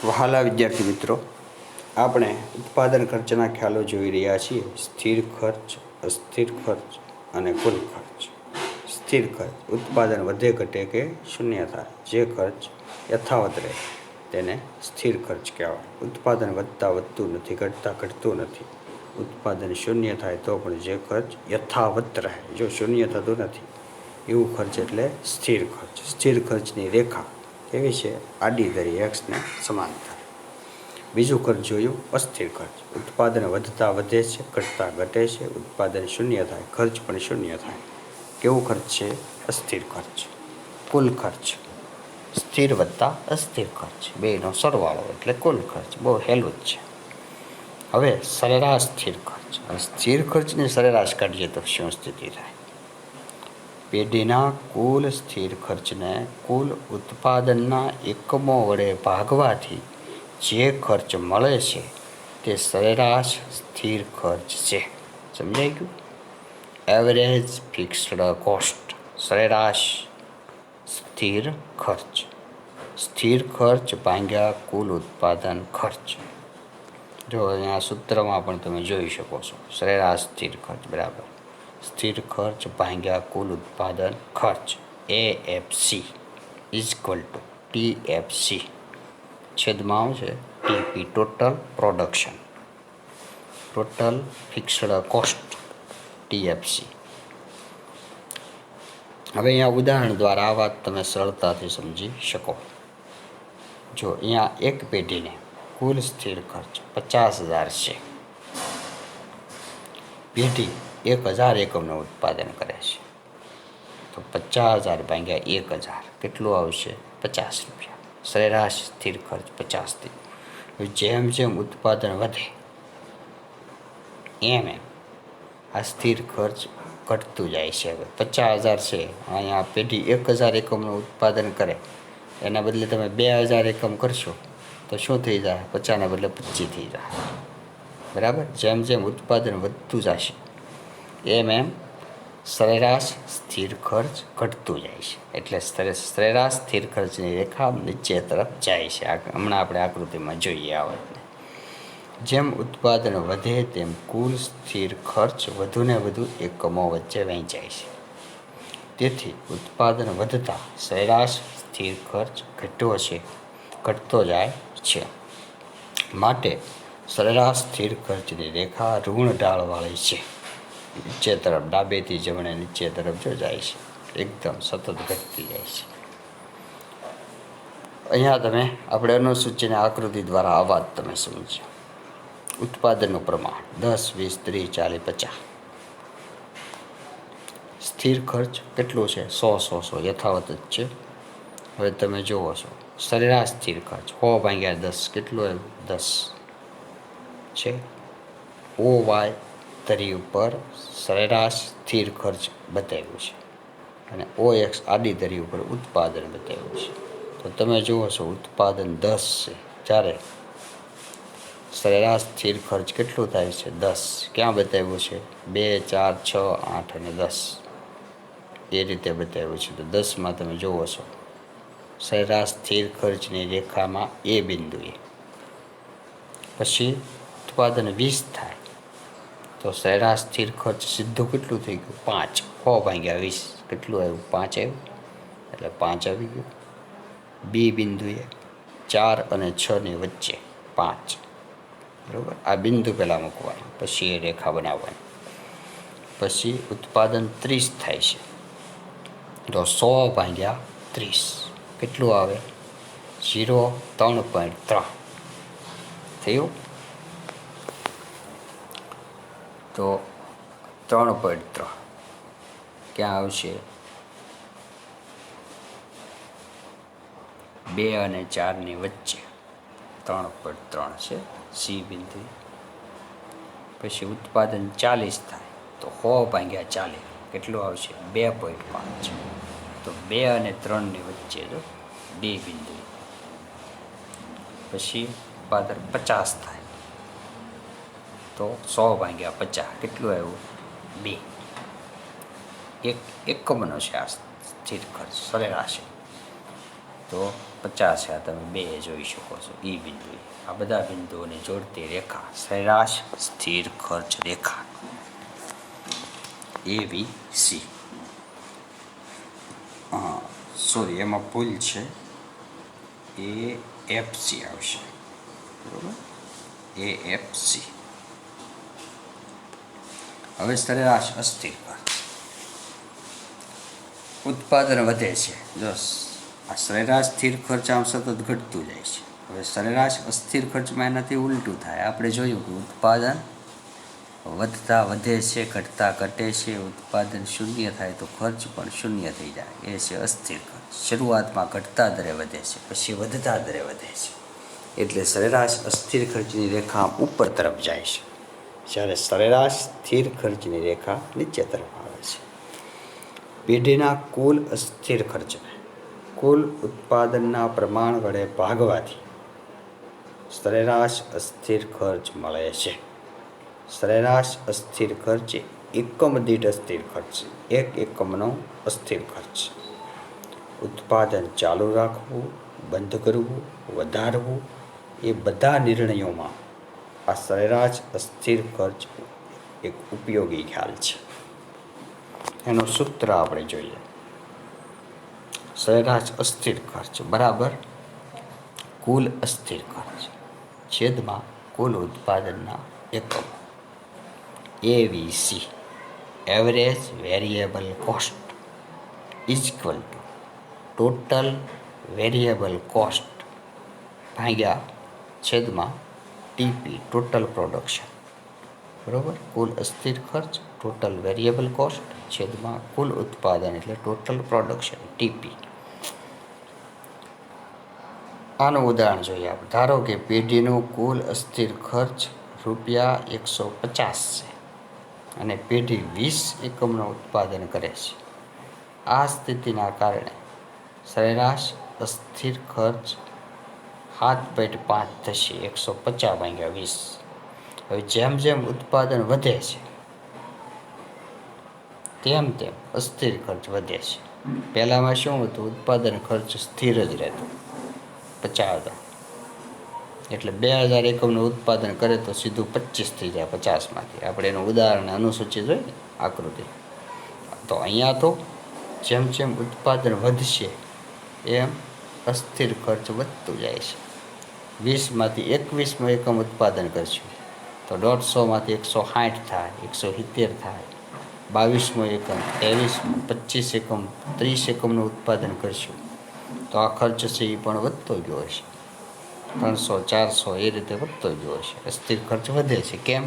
વહાલા વિદ્યાર્થી મિત્રો, આપણે ઉત્પાદન ખર્ચના ખ્યાલો જોઈ રહ્યા છીએ. સ્થિર ખર્ચ, અસ્થિર ખર્ચ અને કુલ ખર્ચ. સ્થિર ખર્ચ ઉત્પાદન વધે ઘટે કે શૂન્ય થાય, જે ખર્ચ યથાવત રહે તેને સ્થિર ખર્ચ કહેવાય. ઉત્પાદન વધતા વધતું નથી, ઘટતા ઘટતું નથી. ઉત્પાદન શૂન્ય થાય તો પણ જે ખર્ચ યથાવત રહે, જો શૂન્ય થતું નથી એવું ખર્ચ એટલે સ્થિર ખર્ચ. સ્થિર ખર્ચની રેખા કેવી છે? આડી ધરી, એક્સને સમાંતર. બીજું ખર્ચ જોયું, અસ્થિર ખર્ચ. ઉત્પાદન વધતા વધે છે, ઘટતા ઘટે છે. ઉત્પાદન શૂન્ય થાય, ખર્ચ પણ શૂન્ય થાય. કેવું ખર્ચ છે? અસ્થિર ખર્ચ. કુલ ખર્ચ, સ્થિર વત્તા અસ્થિર ખર્ચ બેનો સરવાળો એટલે કુલ ખર્ચ. બહુ હેલું જ છે. હવે સરેરાશ સ્થિર ખર્ચ. અને સ્થિર ખર્ચની સરેરાશ કાઢીએ તો શું સ્થિતિ થાય? પેઢીના કુલ સ્થિર ખર્ચને કુલ ઉત્પાદનના એકમો વડે ભાગવાથી જે ખર્ચ મળે છે તે સરેરાશ સ્થિર ખર્ચ છે. સમજાઈ ગયું? એવરેજ ફિક્સ્ડ કોસ્ટ, સરેરાશ સ્થિર ખર્ચ. સ્થિર ખર્ચ ભાગ્યા કુલ ઉત્પાદન ખર્ચ. જો અહીંયા સૂત્રમાં પણ તમે જોઈ શકો છો, સરેરાશ સ્થિર ખર્ચ બરાબર સ્થિર ખર્ચ ભાગ્યા કુલ ઉત્પાદન ખર્ચ, AFC ઇઝ ટુ TFC. છેદમાં આવશે TP, total production, total fixed cost, TFC. હવે અહીંયા ઉદાહરણ દ્વારા આ વાત તમે સરળતાથી સમજી શકો. જો અહીંયા એક પેઢીને કુલ સ્થિર ખર્ચ 50,000 છે. પેઢી 1,000 એકમનું ઉત્પાદન કરે છે, તો 50,000 ભાગ્યા 1,000 કેટલું આવશે? 50 રૂપિયા. સરેરાશ સ્થિર ખર્ચ 50 થી. જેમ જેમ ઉત્પાદન વધે એમ આ સ્થિર ખર્ચ ઘટતું જાય છે. હવે 50,000 છે, અહીંયા પેઢી 1,000 એકમનું ઉત્પાદન કરે, એના બદલે તમે 2,000 એકમ કરશો તો શું થઈ જાય? 50ના બદલે 25 થઈ જાય. બરાબર? જેમ જેમ ઉત્પાદન વધતું જશે એમ સરેરાશ સ્થિર ખર્ચ ઘટતું જાય છે. એટલે સરેરાશ સ્થિર ખર્ચની રેખા નીચે તરફ જાય છે. હમણાં આપણે આકૃતિમાં જોઈએ આ વાતને. જેમ ઉત્પાદન વધે તેમ કુલ સ્થિર ખર્ચ વધુને વધુ એકમો વચ્ચે વહેંચાય છે. તેથી ઉત્પાદન વધતા સરેરાશ સ્થિર ખર્ચ ઘટતો જાય છે. માટે સરેરાશ સ્થિર ખર્ચની રેખા ઋણ ઢાળવાળી છે. નીચે તરફ, ડાબેથી જમણે નીચે તરફ જો જાય છે, એકદમ સતત ઘટતી જાય છે. અહીંયા તમે આપણે અનુસૂચિની આકૃતિ દ્વારા આ વાત તમે સમજો. ઉત્પાદનનું પ્રમાણ 10, 20, 30, 40, 50. સ્થિર ખર્ચ કેટલું છે? 100, 100, 100 યથાવત જ છે. હવે તમે જુઓ છો સરેરાશ સ્થિર ખર્ચ 100 ભાગ્યા 10 કેટલું આવ્યું? 10 છે. OY ધરી ઉપર સરેરાશ સ્થિર ખર્ચ બતાવ્યું છે અને OX આડી ધરી ઉપર ઉત્પાદન બતાવ્યું છે. તો તમે જુઓ છો ઉત્પાદન 10 છે, જ્યારે સરેરાશ સ્થિર ખર્ચ કેટલું થાય છે? 10. ક્યાં બતાવ્યું છે? 2, 4, 6, 8 અને 10 એ રીતે બતાવ્યું છે. તો 10માં તમે જુઓ છો સરેરાશ સ્થિર ખર્ચની રેખામાં એ બિંદુએ. પછી ઉત્પાદન 20 થાય તો સરેરાશ સ્થિર ખર્ચ સીધું કેટલું થઈ ગયું? 5. 100 ભાગ્યા 20 કેટલું આવ્યું? 5 આવ્યું. એટલે 5 આવી ગયું. B બિંદુએ 4 અને 6ની વચ્ચે 5. બરાબર? આ બિંદુ પહેલાં મૂકવાનું, પછી એ રેખા બનાવવાની. પછી ઉત્પાદન 30 થાય છે તો 100 ભાગ્યા 30 કેટલું આવે? 3.3 થયું. તો 3.3 ક્યાં આવશે? 2 અને 4ની વચ્ચે 3.3 છે C બિંદુ. પછી ઉત્પાદન 40 થાય તો 100 ભાગ્યા 40 કેટલું આવશે? 2.5. તો 2 અને 3ની વચ્ચે જો D બિંદુ. પછી ઉત્પાદન 50 થાય તો 100 ભાગ્યા 50 કેટલું આવ્યું? 2. એકમનો છે આ સ્થિર ખર્ચ સરેરાશ. તો 50 છે. આ તમે બે જોઈ શકો છો. એ બિંદુ, આ બધા બિંદુઓને જોડતી રેખા સરેરાશ સ્થિર ખર્ચ રેખા ABC. સોરી, એમાં ભૂલ છે, AFC આવશે. બરોબર, AFC. હવે સરેરાશ અસ્થિર ખર્ચ. ઉત્પાદન વધે છે. જો આ સરેરાશ સ્થિર ખર્ચ આમ સતત ઘટતું જાય છે. હવે સરેરાશ અસ્થિર ખર્ચમાં એનાથી ઉલટું થાય. આપણે જોયું કે ઉત્પાદન વધતા વધે છે, ઘટતા ઘટે છે. ઉત્પાદન શૂન્ય થાય તો ખર્ચ પણ શૂન્ય થઈ જાય. એ છે અસ્થિર ખર્ચ. શરૂઆતમાં ઘટતા દરે વધે છે, પછી વધતા દરે વધે છે. એટલે સરેરાશ અસ્થિર ખર્ચની રેખા ઉપર તરફ જાય છે, જ્યારે સરેરાશ સ્થિર ખર્ચની રેખા નીચે તરફ આવે છે. પેઢીના કુલ અસ્થિર ખર્ચને કુલ ઉત્પાદનના પ્રમાણ વડે ભાગવાથી સરેરાશ અસ્થિર ખર્ચ મળે છે. સરેરાશ અસ્થિર ખર્ચ એ એકમ દીઠ અસ્થિર ખર્ચ, એક એકમનો અસ્થિર ખર્ચ. ઉત્પાદન ચાલુ રાખવું, બંધ કરવું, વધારવું, એ બધા નિર્ણયોમાં આ સરેરાશ અસ્થિર ખર્ચ એક ઉપયોગી ખ્યાલ છે. એનું સૂત્ર આપણે જોઈએ. સરેરાશ અસ્થિર ખર્ચ બરાબર કુલ અસ્થિર ખર્ચ છેદમાં કુલ ઉત્પાદનના એકમ. ABC, average variable cost, is equal to total variable cost ભાગ્યા છેદમાં TP, ટોટલ પ્રોડક્શન. બરાબર, કુલ અસ્થિર ખર્ચ ટોટલ વેરિયેબલ કોસ્ટ છેદમાં કુલ ઉત્પાદન એટલે ટોટલ પ્રોડક્શન TP. આનું ઉદાહરણ જોઈએ આપણે. ધારો કે પેઢીનું કુલ અસ્થિર ખર્ચ ₹150 છે અને પેઢી 20 એકમનું ઉત્પાદન કરે છે. આ સ્થિતિના કારણે સરેરાશ અસ્થિર ખર્ચ 7.5 થશે, 150 ભાગ્યા 20. હવે જેમ જેમ ઉત્પાદન વધે છે તેમ તેમ અસ્થિર ખર્ચ વધે છે. પહેલાંમાં શું હતું? ઉત્પાદન ખર્ચ સ્થિર જ રહેતો, 50,000. એટલે 2000 એકમનું ઉત્પાદન કરે તો સીધું 25 થઈ જાય 50માંથી. આપણે એનું ઉદાહરણ અનુસૂચિત હોય ને, આકૃતિ. તો અહીંયા તો જેમ જેમ ઉત્પાદન વધશે એમ અસ્થિર ખર્ચ વધતું જાય છે. 20માંથી 21 એકમ ઉત્પાદન કરશું તો 150માંથી 160 થાય, 170 થાય. 22 એકમ, 23, 25 એકમ, 30 એકમનું ઉત્પાદન કરશું તો આ ખર્ચ છે એ પણ વધતો ગયો હશે. 300, 400 એ રીતે વધતો ગયો હશે. અસ્થિર ખર્ચ વધે છે. કેમ?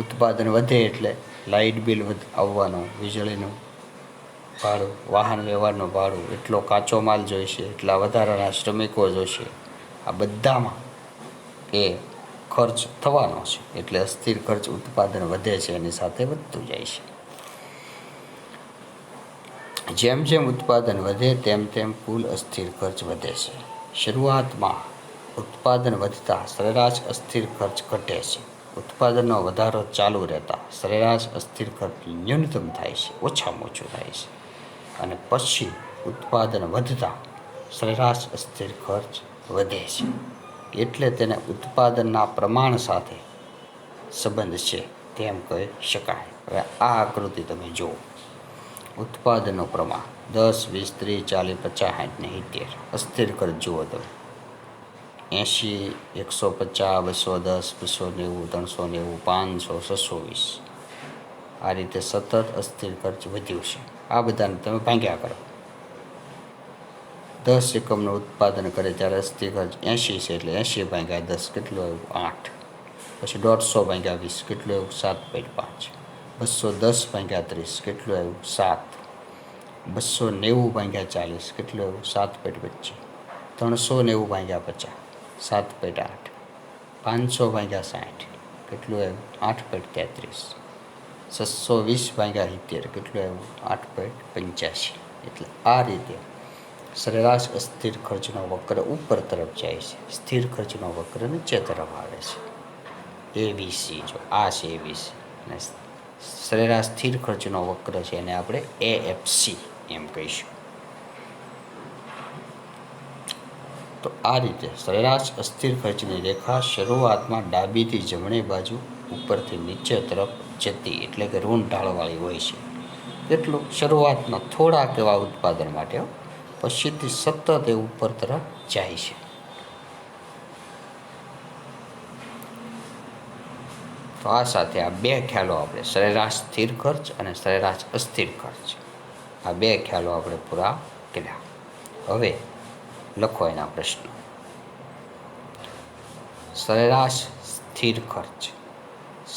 ઉત્પાદન વધે એટલે લાઇટ બિલ આવવાનું, વીજળીનું ભાડું, વાહન વ્યવહારનું ભાડું, એટલો કાચો માલ જોઈશે, એટલા વધારાના શ્રમિકો જોઈશે. આ બધામાં એ ખર્ચ થવાનો છે. એટલે અસ્થિર ખર્ચ ઉત્પાદન વધે છે એની સાથે વધતું જાય છે. જેમ જેમ ઉત્પાદન વધે તેમ તેમ કુલ અસ્થિર ખર્ચ વધે છે. શરૂઆતમાં ઉત્પાદન વધતા સરેરાશ અસ્થિર ખર્ચ ઘટે છે. ઉત્પાદનનો વધારો ચાલુ રહેતા સરેરાશ અસ્થિર ખર્ચ ન્યૂનતમ થાય છે, ઓછામાં ઓછું થાય છે. અને પછી ઉત્પાદન વધતા સરેરાશ અસ્થિર ખર્ચ વધે છે. એટલે તેને ઉત્પાદનના પ્રમાણ સાથે સંબંધ છે તેમ કહી શકાય. હવે આ આકૃતિ તમે જુઓ. ઉત્પાદનનું પ્રમાણ 10, 20, 30, 40, 50, 60 ને 70. અસ્થિર ખર્ચ જુઓ તમે 80, 150, 210, 290, 390, 500, 620. આ રીતે સતત અસ્થિર ખર્ચ વધ્યું છે. આ બધાને તમે ભાગ્યા કરો. 10 એકમનું ઉત્પાદન કરે ત્યારે અસ્થિર ખર્ચ 80 છે એટલે 80 ભાગ્યા 10 કેટલું આવ્યું? 8. પછી 150 ભાગ્યા 20 કેટલું આવ્યું? 7.5. 210 ભાગ્યા 30 કેટલું આવ્યું? 7. 290 ભાગ્યા 40 કેટલું આવ્યું? 7.25. 390 ભાગ્યા 50 7.8. 500 ભાગ્યા 60 કેટલું આવ્યું? 8.33. 620 ભાગ્યા 70 કેટલું આવ્યું? 8.85. એટલે આ રીતે સરેરાશ અસ્થિર ખર્ચનો વક્ર ઉપર તરફ જાય છે, સ્થિર ખર્ચનો વક્ર નીચે તરફ આવે છે. ABC, જો આ છે ABC, અને સરેરાશ સ્થિર ખર્ચનો વક્ર છે એને આપણે AFC એમ કહીશું. તો આ રીતે સરેરાશ અસ્થિર ખર્ચની રેખા શરૂઆતમાં ડાબીથી જમણી બાજુ ઉપરથી નીચે તરફ જતી એટલે કે ઋણ ઢાળવાળી હોય છે. કેટલું? શરૂઆતમાં થોડાક એવા ઉત્પાદન માટે, પછીથી સતત એ ઉપર તરફ જાય છે. તો આ સાથે આ બે ખ્યાલો આપણે સરેરાશ સ્થિર ખર્ચ અને સરેરાશ અસ્થિર ખર્ચ, આ બે ખ્યાલો આપણે પૂરા કર્યા. હવે લખો એના પ્રશ્નો. સરેરાશ સ્થિર ખર્ચ,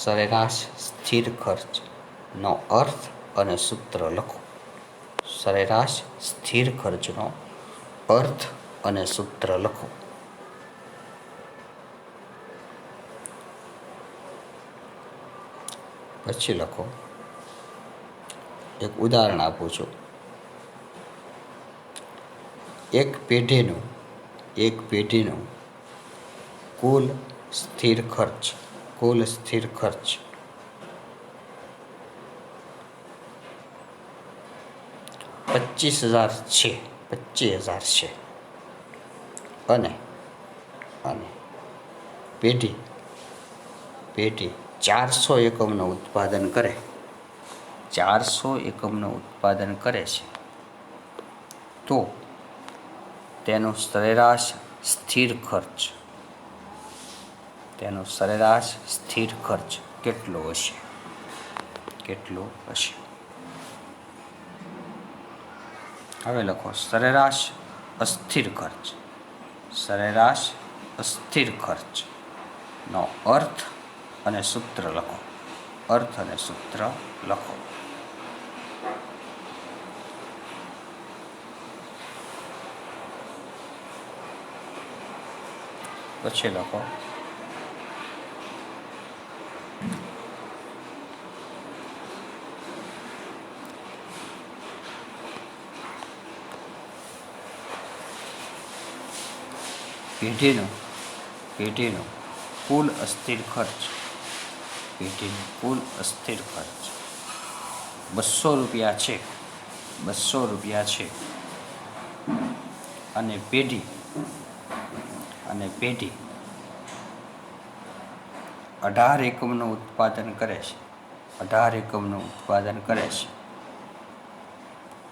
સરેરાશ સ્થિર ખર્ચનો અર્થ અને સૂત્ર લખો. સરેરાશ સ્થિર ખર્ચનો અર્થ અને સૂત્ર લખો. પછી લખો. એક ઉદાહરણ આપું છું. એક પેઢીનું કુલ સ્થિર ખર્ચ 25,000 છે અને પેઢી 400 એકમનું ઉત્પાદન કરે, 400 એકમનું ઉત્પાદન કરે છે, તો તેનો સરેરાશ સ્થિર ખર્ચ કેટલો હશે? હવે લખો સરેરાશ અસ્થિર ખર્ચનો અર્થ અને સૂત્ર લખો. પછી લખો પેઢીનું કુલ અસ્થિર ખર્ચ 200 રૂપિયા છે અને પેઢી 18 એકમનું ઉત્પાદન કરે છે,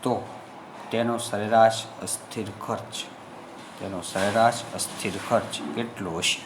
તો તેનો સરેરાશ અસ્થિર ખર્ચ કેટલો હશે?